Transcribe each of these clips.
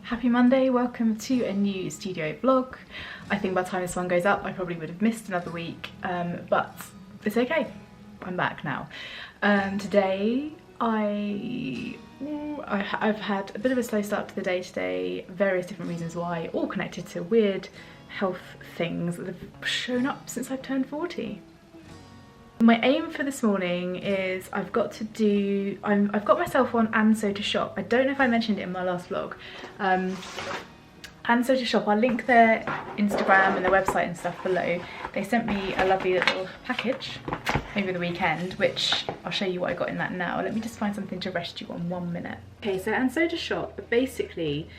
Happy Monday, welcome to a new studio vlog. I think by the time this one goes up I probably would have missed another week, but it's okay, I'm back now. Today I've had a bit of a slow start to the day today, various different reasons why, all connected to weird health things that have shown up since I've turned 40. My aim for this morning is I've got myself on And So To Shop. I don't know if I mentioned it in my last vlog. And So To Shop, I'll link their Instagram and their website and stuff below. They sent me a lovely little package over the weekend, which I'll show you what I got in that now. Let me just find something to rest you on 1 minute. Okay, so And So To Shop, basically,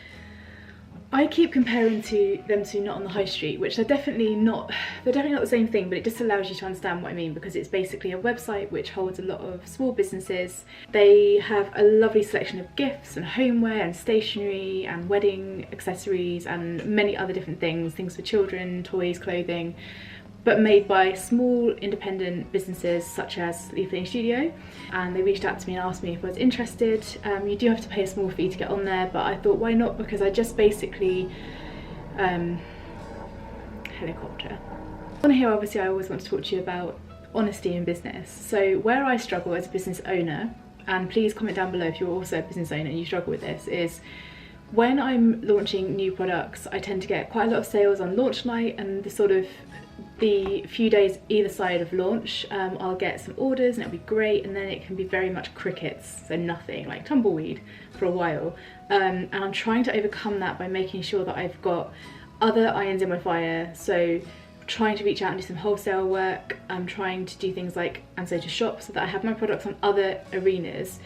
I keep comparing them to Not on the High Street, which they're definitely not the same thing, but it just allows you to understand what I mean, because it's basically a website which holds a lot of small businesses. They have a lovely selection of gifts and homeware and stationery and wedding accessories and many other different things for children, toys, clothing, but made by small independent businesses such as the Fitting Studio. And they reached out to me and asked me if I was interested. You do have to pay a small fee to get on there, but I thought why not, because I just basically helicopter. On here obviously I always want to talk to you about honesty in business. So where I struggle as a business owner, and please comment down below if you're also a business owner and you struggle with this, is when I'm launching new products I tend to get quite a lot of sales on launch night and the few days either side of launch. I'll get some orders and it'll be great, and then it can be very much crickets, so nothing, like tumbleweed for a while. And I'm trying to overcome that by making sure that I've got other irons in my fire. So trying to reach out and do some wholesale work. I'm trying to do things like And So To Shop so that I have my products on other arenas.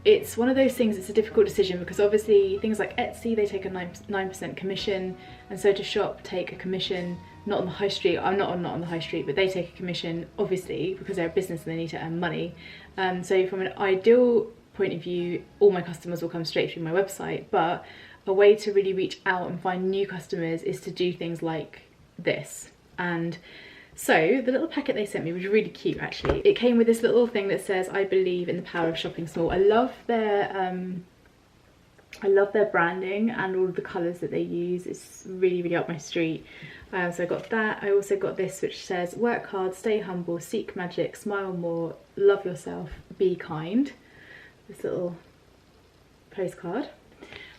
It's one of those things, it's a difficult decision, because obviously things like Etsy, they take a 9% commission, and So To Shop take a commission. Not on the high street, I'm not on the high street, but they take a commission, obviously, because they're a business and they need to earn money. So from an ideal point of view, all my customers will come straight through my website, but a way to really reach out and find new customers is to do things like this. And so the little packet they sent me was really cute, actually. It came with this little thing that says, "I believe in the power of shopping small." I love their branding and all of the colours that they use. It's really, really up my street. So I got that. I also got this which says, "Work hard, stay humble, seek magic, smile more, love yourself, be kind." This little postcard.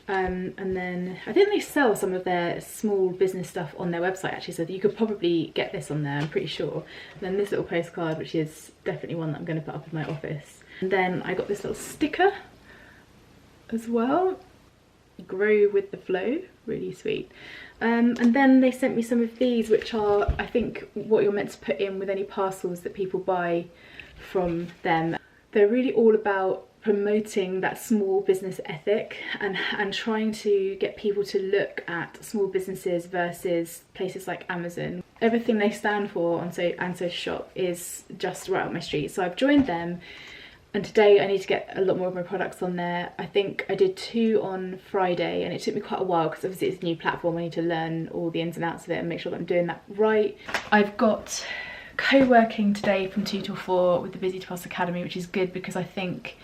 And then I think they sell some of their small business stuff on their website, actually, so that you could probably get this on there, I'm pretty sure. And then this little postcard, which is definitely one that I'm going to put up in my office. And then I got this little sticker as well, "Grow with the Flow," really sweet. And then they sent me some of these, which are, I think, what you're meant to put in with any parcels that people buy from them. They're really all about promoting that small business ethic and trying to get people to look at small businesses versus places like Amazon. Everything they stand for on And So To Shop is just right up my street. So I've joined them, and today I need to get a lot more of my products on there. I think I did 2 on Friday, and it took me quite a while because obviously it's a new platform. I need to learn all the ins and outs of it and make sure that I'm doing that right. I've got co-working today from 2 till 4 with the Busy to Pass Academy, which is good because I think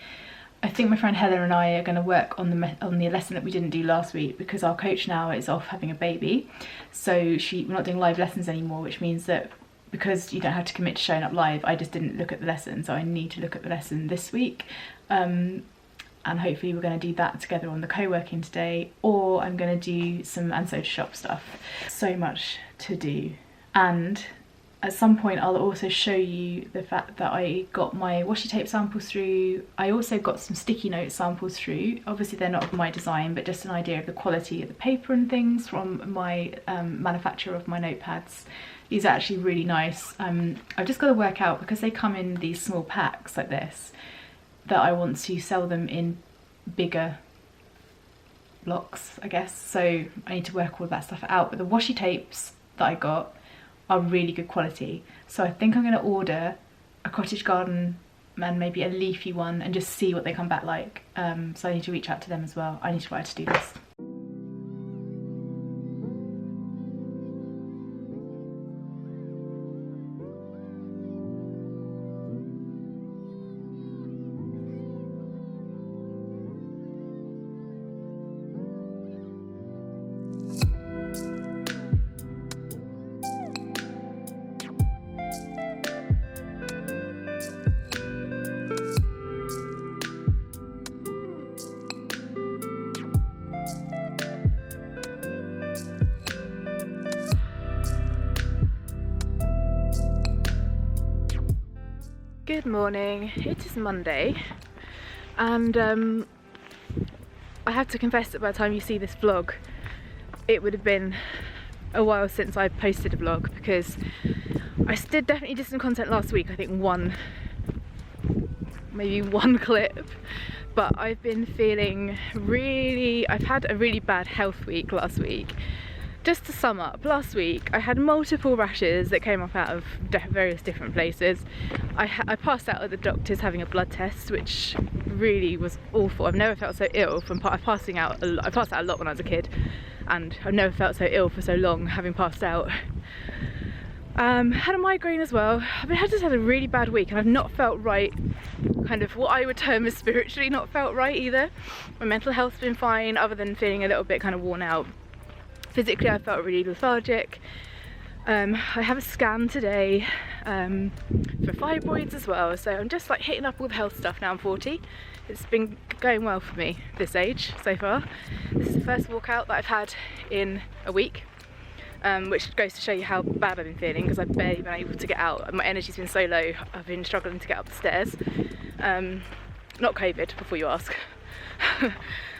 my friend Heather and I are going to work on the lesson that we didn't do last week, because our coach now is off having a baby. So we're not doing live lessons anymore, which means that because you don't have to commit to showing up live, I just didn't look at the lesson, so I need to look at the lesson this week. And hopefully we're going to do that together on the co-working today, or I'm going to do some And So To Shop stuff. So much to do. And at some point I'll also show you the fact that I got my washi tape samples through. I also got some sticky note samples through. Obviously they're not of my design, but just an idea of the quality of the paper and things from my manufacturer of my notepads. These are actually really nice. I've just got to work out, because they come in these small packs like this, that I want to sell them in bigger blocks, I guess. So I need to work all of that stuff out. But the washi tapes that I got are really good quality. So I think I'm going to order a cottage garden and maybe a leafy one and just see what they come back like. So I need to reach out to them as well. I need to try to do this. Good morning, it is Monday, and I have to confess that by the time you see this vlog it would have been a while since I posted a vlog, because I definitely did some content last week. I think maybe one clip, but I've been feeling I've had a really bad health week last week. Just to sum up, last week I had multiple rashes that came up out of various different places. I passed out at the doctor's having a blood test, which really was awful. I've never felt so ill from passing out. I passed out a lot when I was a kid, and I've never felt so ill for so long having passed out. Had a migraine as well. I just had a really bad week, and I've not felt right, kind of what I would term as spiritually not felt right either. My mental health's been fine, other than feeling a little bit kind of worn out. Physically I felt really lethargic. I have a scan today for fibroids as well, so I'm just like hitting up all the health stuff now. I'm 40. It's been going well for me this age so far. This is the first walkout that I've had in a week, which goes to show you how bad I've been feeling, because I've barely been able to get out. My energy's been so low, I've been struggling to get up the stairs. Not COVID, before you ask.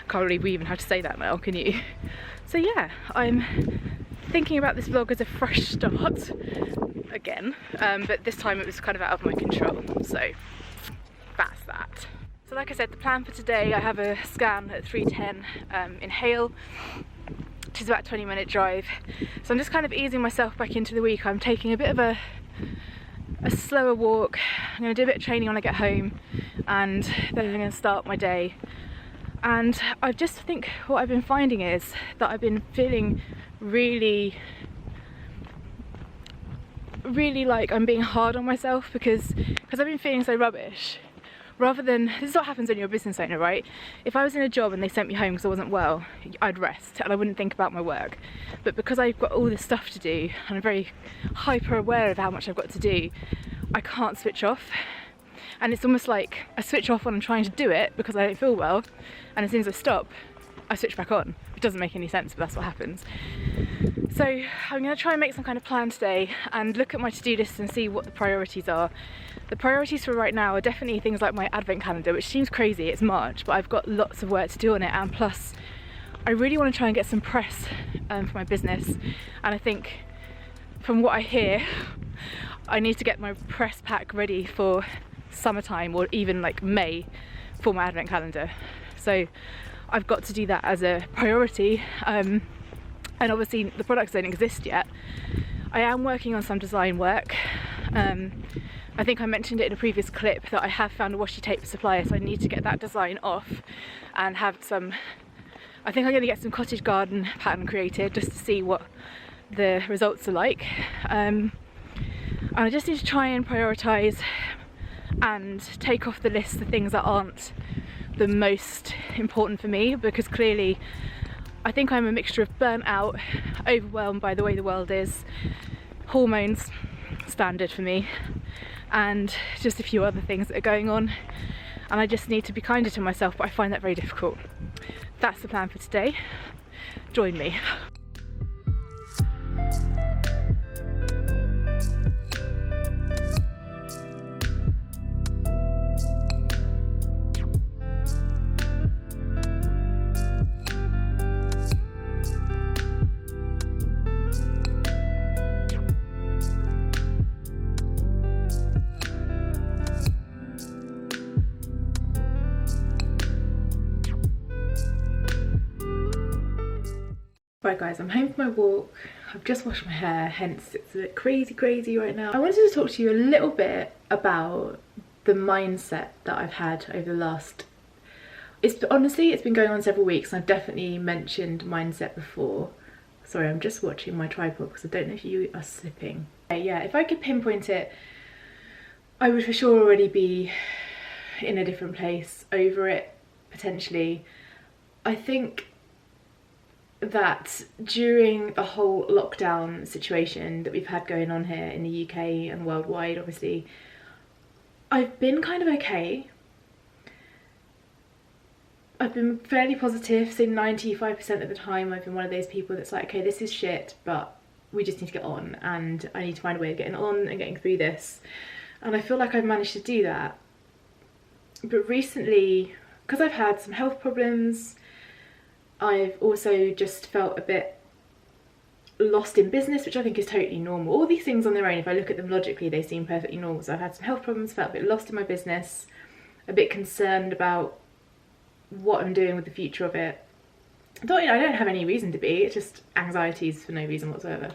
Can't believe we even have to say that now, can you? So yeah, I'm thinking about this vlog as a fresh start again, but this time it was kind of out of my control, so that's that. So like I said, the plan for today, I have a scan at 3:10 in Hale, which is about a 20-minute drive. So I'm just kind of easing myself back into the week. I'm taking a bit of a slower walk. I'm going to do a bit of training when I get home, and then I'm going to start my day. And I just think what I've been finding is that I've been feeling really like I'm being hard on myself, because I've been feeling so rubbish. Rather than, this is what happens when you're a business owner, right? If I was in a job and they sent me home because I wasn't well, I'd rest and I wouldn't think about my work. But because I've got all this stuff to do and I'm very hyper aware of how much I've got to do, I can't switch off. And it's almost like I switch off when I'm trying to do it because I don't feel well, and as soon as I stop, I switch back on. It doesn't make any sense, but that's what happens. So I'm going to try and make some kind of plan today and look at my to-do list and see what the priorities are. The priorities for right now are definitely things like my advent calendar, which seems crazy, it's March, but I've got lots of work to do on it, and plus I really want to try and get some press for my business, and I think from what I hear I need to get my press pack ready for summertime, or even like May, for my advent calendar. So I've got to do that as a priority, and obviously the products don't exist yet. I am working on some design work. I think I mentioned it in a previous clip that I have found a washi tape supplier, so I need to get that design off and have some, I think I'm going to get some cottage garden pattern created just to see what the results are like. And I just need to try and prioritise and take off the list the things that aren't the most important for me, because clearly I think I'm a mixture of burnt out, overwhelmed by the way the world is, hormones standard for me, and just a few other things that are going on, and I just need to be kinder to myself, but I find that very difficult. That's the plan for today. Join me. Right guys, I'm home from my walk. I've just washed my hair, hence it's a bit crazy right now. I wanted to talk to you a little bit about the mindset that I've had over the last, honestly it's been going on several weeks, and I've definitely mentioned mindset before. Sorry, I'm just watching my tripod because I don't know if you are slipping. Yeah, if I could pinpoint it, I would for sure already be in a different place over it, potentially. I think that during the whole lockdown situation that we've had going on here in the UK and worldwide, obviously, I've been kind of okay. I've been fairly positive, so 95% of the time I've been one of those people that's like, okay, this is shit, but we just need to get on, and I need to find a way of getting on and getting through this. And I feel like I've managed to do that. But recently, because I've had some health problems, I've also just felt a bit lost in business, which I think is totally normal. All these things on their own, if I look at them logically, they seem perfectly normal. So I've had some health problems, felt a bit lost in my business, a bit concerned about what I'm doing with the future of it. I don't have any reason to be, it's just anxieties for no reason whatsoever.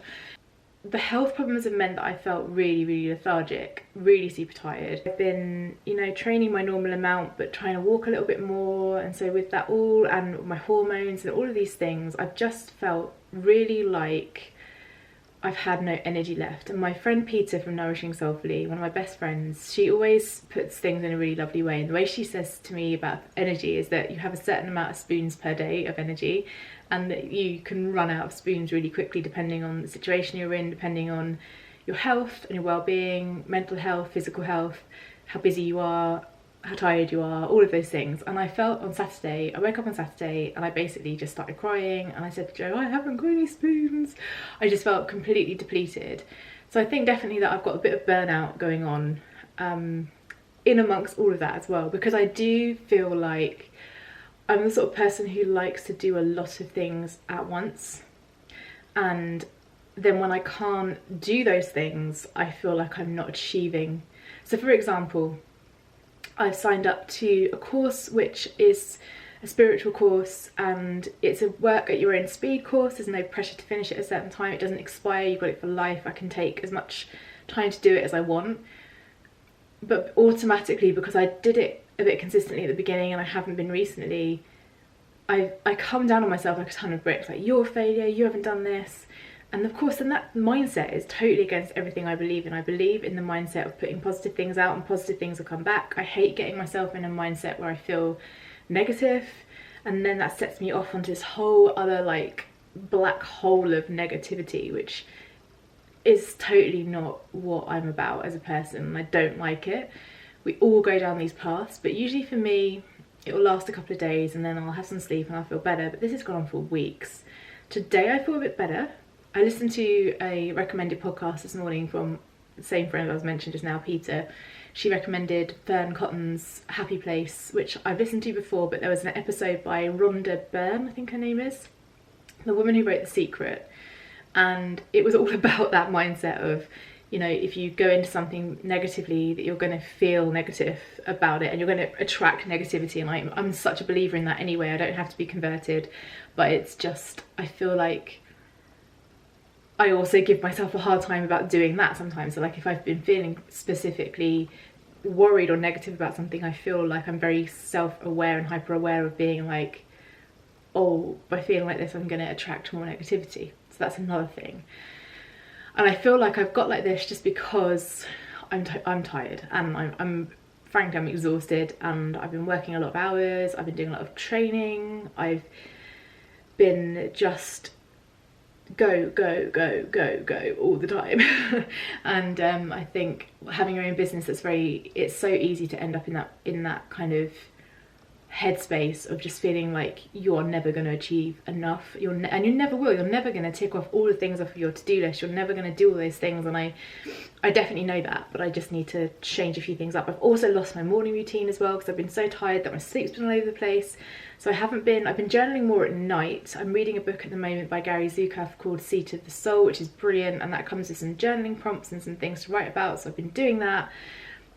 The health problems have meant that I felt really, really lethargic, really super tired. I've been, you know, training my normal amount, but trying to walk a little bit more. And so with that all, and my hormones and all of these things, I've just felt really like I've had no energy left. And my friend Peter from Nourishing Soulfully, one of my best friends, she always puts things in a really lovely way. And the way she says to me about energy is that you have a certain amount of spoons per day of energy, and that you can run out of spoons really quickly depending on the situation you're in, depending on your health and your well-being, mental health, physical health, how busy you are, how tired you are, all of those things. And I felt on Saturday, I woke up on Saturday and I basically just started crying, and I said to Joe, I haven't got any spoons. I just felt completely depleted. So I think definitely that I've got a bit of burnout going on in amongst all of that as well, because I do feel like I'm the sort of person who likes to do a lot of things at once, and then when I can't do those things, I feel like I'm not achieving. So for example, I've signed up to a course which is a spiritual course, and it's a work at your own speed course. There's no pressure to finish it at a certain time, it doesn't expire, you've got it for life. I can take as much time to do it as I want, but automatically, because I did it a bit consistently at the beginning and I haven't been recently, I come down on myself like a ton of bricks, like you're a failure, you haven't done this. And of course then that mindset is totally against everything I believe in. I believe in the mindset of putting positive things out and positive things will come back. I hate getting myself in a mindset where I feel negative, and then that sets me off onto this whole other like black hole of negativity, which is totally not what I'm about as a person. I don't like it. We all go down these paths, but usually for me it will last a couple of days and then I'll have some sleep and I'll feel better, but this has gone on for weeks. Today I feel a bit better. I listened to a recommended podcast this morning from the same friend I was mentioned just now, Peter. She recommended Fern Cotton's Happy Place, which I've listened to before, but there was an episode by Rhonda Byrne, I think her name is, the woman who wrote The Secret, and it was all about that mindset of, you know, if you go into something negatively, that you're going to feel negative about it and you're going to attract negativity. And I'm such a believer in that anyway. I don't have to be converted, but it's just, I feel like I also give myself a hard time about doing that sometimes. So like if I've been feeling specifically worried or negative about something, I feel like I'm very self-aware and hyper-aware of being like, oh, by feeling like this I'm going to attract more negativity. So that's another thing. And I feel like I've got like this just because I'm tired, and I'm frankly I'm exhausted, and I've been working a lot of hours, I've been doing a lot of training, I've been just go all the time. And I think having your own business, it's so easy to end up in that kind of headspace of just feeling like you're never going to achieve enough, and you never will. You're never going to tick off all the things off of your to-do list, you're never going to do all those things, and I definitely know that, but I just need to change a few things up. I've also lost my morning routine as well, because I've been so tired that my sleep's been all over the place. So I've been journaling more at night. I'm reading a book at the moment by Gary Zukav called Seat of the Soul, which is brilliant, and that comes with some journaling prompts and some things to write about, so I've been doing that.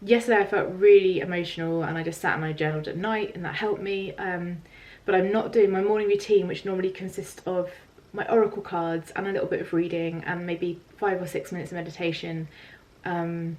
Yesterday I felt really emotional and I just sat and I journaled at night, and that helped me, but I'm not doing my morning routine, which normally consists of my oracle cards and a little bit of reading and maybe 5 or 6 minutes of meditation, and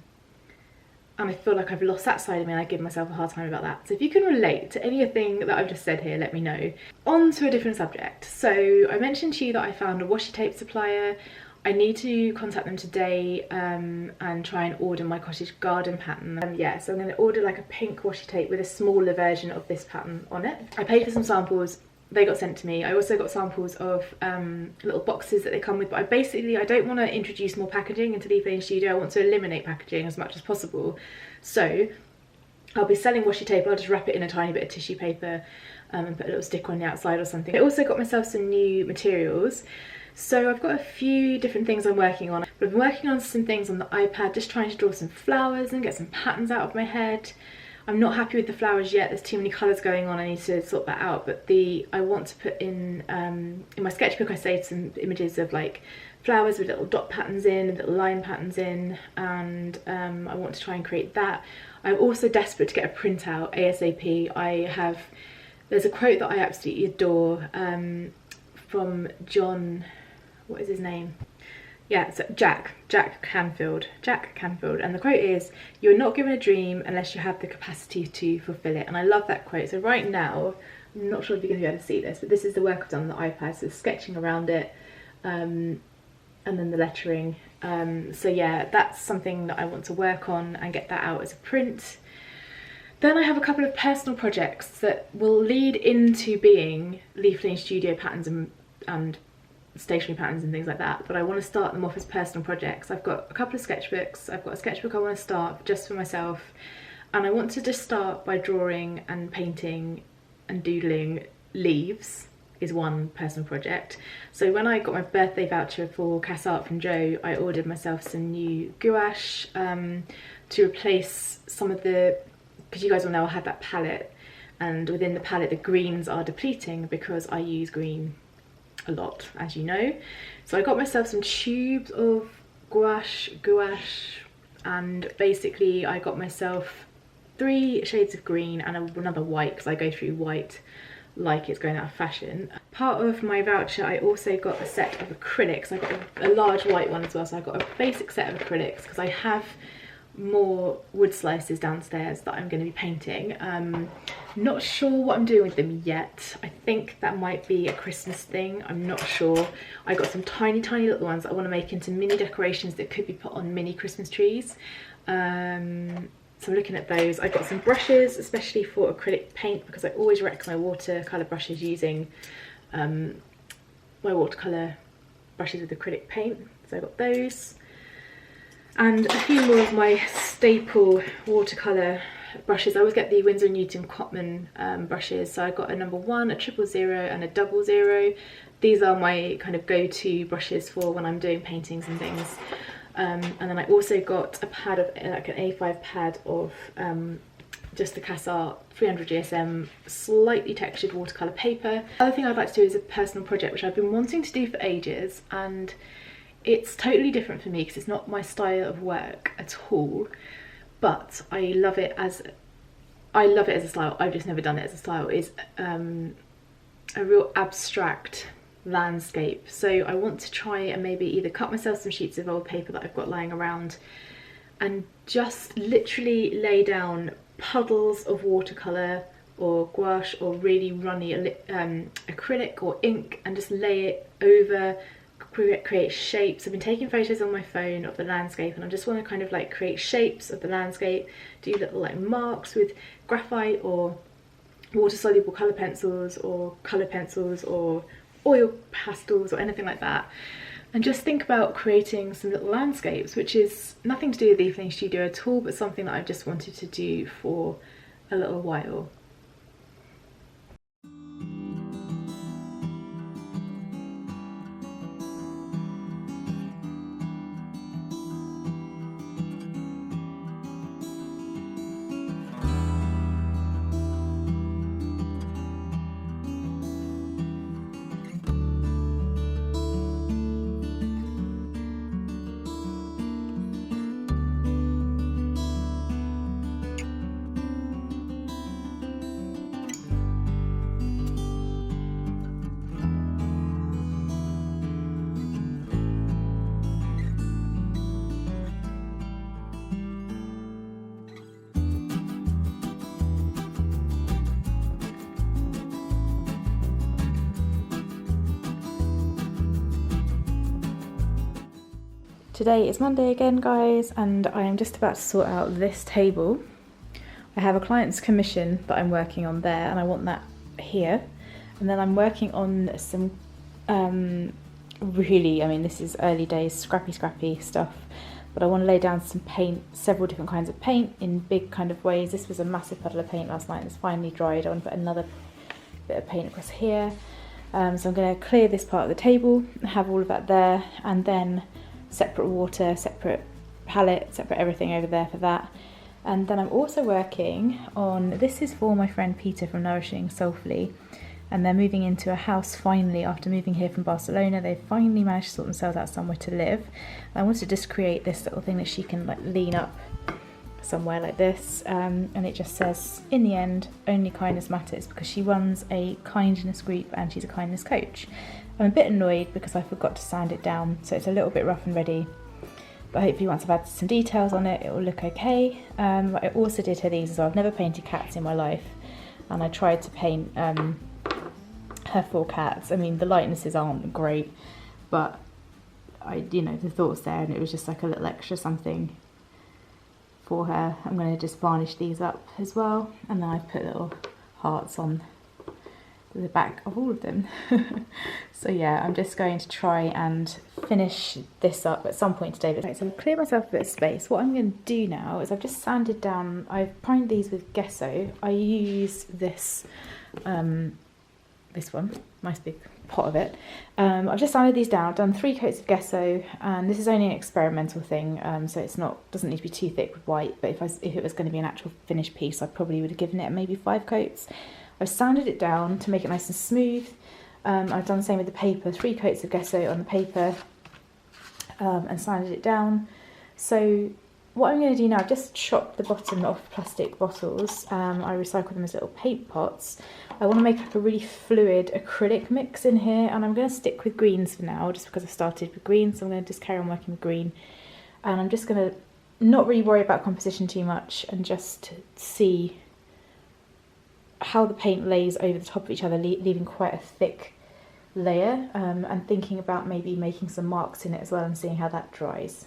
I feel like I've lost that side of me, and I give myself a hard time about that. So if you can relate to anything that I've just said here, let me know. On to a different subject. So I mentioned to you that I found a washi tape supplier. I need to contact them today and try and order my cottage garden pattern. Yeah, so I'm going to order like a pink washi tape with a smaller version of this pattern on it. I paid for some samples, they got sent to me. I also got samples of little boxes that they come with, but I don't want to introduce more packaging into the Leaf Studio. I want to eliminate packaging as much as possible. So I'll be selling washi tape, I'll just wrap it in a tiny bit of tissue paper and put a little sticker on the outside or something. I also got myself some new materials. So I've got a few different things I'm working on. But I've been working on some things on the iPad, just trying to draw some flowers and get some patterns out of my head. I'm not happy with the flowers yet, there's too many colours going on, I need to sort that out, but I want to put in my sketchbook I saved some images of like flowers with little dot patterns in, little line patterns in, and I want to try and create that. I'm also desperate to get a printout ASAP. There's a quote that I absolutely adore from John, what is his name? Yeah, so Jack Canfield, and the quote is, "You're not given a dream unless you have the capacity to fulfill it." And I love that quote. So right now, I'm not sure if you're going to be able to see this, but this is the work I've done on the iPad, so sketching around it, and then the lettering. So yeah, that's something that I want to work on and get that out as a print. Then I have a couple of personal projects that will lead into being leafleting studio patterns and stationery patterns and things like that, but I want to start them off as personal projects. I've got a couple of sketchbooks. I've got a sketchbook I want to start just for myself, and I want to just start by drawing and painting and doodling leaves is one personal project. So when I got my birthday voucher for Cass Art from Joe, I ordered myself some new gouache to replace some of the, because you guys will know I had that palette, and within the palette the greens are depleting because I use green a lot, as you know. So I got myself some tubes of gouache, and basically I got myself 3 shades of green and another white, because I go through white like it's going out of fashion. Part of my voucher I also got a set of acrylics. I got a large white one as well, so I got a basic set of acrylics because I have more wood slices downstairs that I'm going to be painting. Not sure what I'm doing with them yet. I think that might be a Christmas thing, I'm not sure. I got some tiny little ones that I want to make into mini decorations that could be put on mini Christmas trees. So I'm looking at those. I got some brushes, especially for acrylic paint, because I always wreck my watercolour brushes using my watercolour brushes with acrylic paint. So I got those. And a few more of my staple watercolour brushes. I always get the Winsor & Newton Cotman brushes. So I got a number 1, a 000 and a 00. These are my kind of go-to brushes for when I'm doing paintings and things. And then I also got a pad of, like an A5 pad of just the Cass Art 300 GSM slightly textured watercolour paper. The other thing I'd like to do is a personal project which I've been wanting to do for ages, and it's totally different for me because it's not my style of work at all, but I love it as a style. I've just never done it as a style. Is a real abstract landscape. So I want to try and maybe either cut myself some sheets of old paper that I've got lying around and just literally lay down puddles of watercolour or gouache or really runny acrylic or ink, and just lay it over, create shapes. I've been taking photos on my phone of the landscape, and I just want to kind of like create shapes of the landscape, do little like marks with graphite or water soluble colour pencils or oil pastels or anything like that, and just think about creating some little landscapes, which is nothing to do with the Leafleting Studio at all, but something that I've just wanted to do for a little while. Today is Monday again, guys, and I am just about to sort out this table. I have a client's commission that I'm working on there, and I want that here. And then I'm working on some really, I mean, this is early days, scrappy stuff, but I want to lay down some paint, several different kinds of paint in big kind of ways. This was a massive puddle of paint last night, and it's finally dried. I want to put another bit of paint across here. So I'm going to clear this part of the table, have all of that there, and then separate water, separate palette, separate everything over there for that. And then I'm also working on, this is for my friend Peter from Nourishing Soulfully, and they're moving into a house finally after moving here from Barcelona. They've finally managed to sort themselves out somewhere to live. And I wanted to just create this little thing that she can like lean up somewhere like this, and it just says, in the end, only kindness matters, because she runs a kindness group and she's a kindness coach. I'm a bit annoyed because I forgot to sand it down, so it's a little bit rough and ready. But hopefully once I've added some details on it, it will look okay. I also did her these as well. I've never painted cats in my life, and I tried to paint her 4 cats. I mean, the likenesses aren't great, but the thought's there, and it was just like a little extra something for her. I'm going to just varnish these up as well, and then I've put little hearts on the back of all of them. So yeah, I'm just going to try and finish this up at some point today. Right, so I've cleared myself a bit of space. What I'm going to do now is I've just sanded down, I've primed these with gesso. I use this this one, nice big pot of it. I've just sanded these down. I've done 3 coats of gesso, and this is only an experimental thing, so it's doesn't need to be too thick with white, but if it was going to be an actual finished piece, I probably would have given it maybe 5 coats. I've sanded it down to make it nice and smooth. I've done the same with the paper, 3 coats of gesso on the paper, and sanded it down. So what I'm going to do now, I've just chopped the bottom off plastic bottles. I recycle them as little paint pots. I want to make up a really fluid acrylic mix in here, and I'm going to stick with greens for now, just because I started with green, so I'm going to just carry on working with green. And I'm just going to not really worry about composition too much, and just see how the paint lays over the top of each other, leaving quite a thick layer, and thinking about maybe making some marks in it as well and seeing how that dries.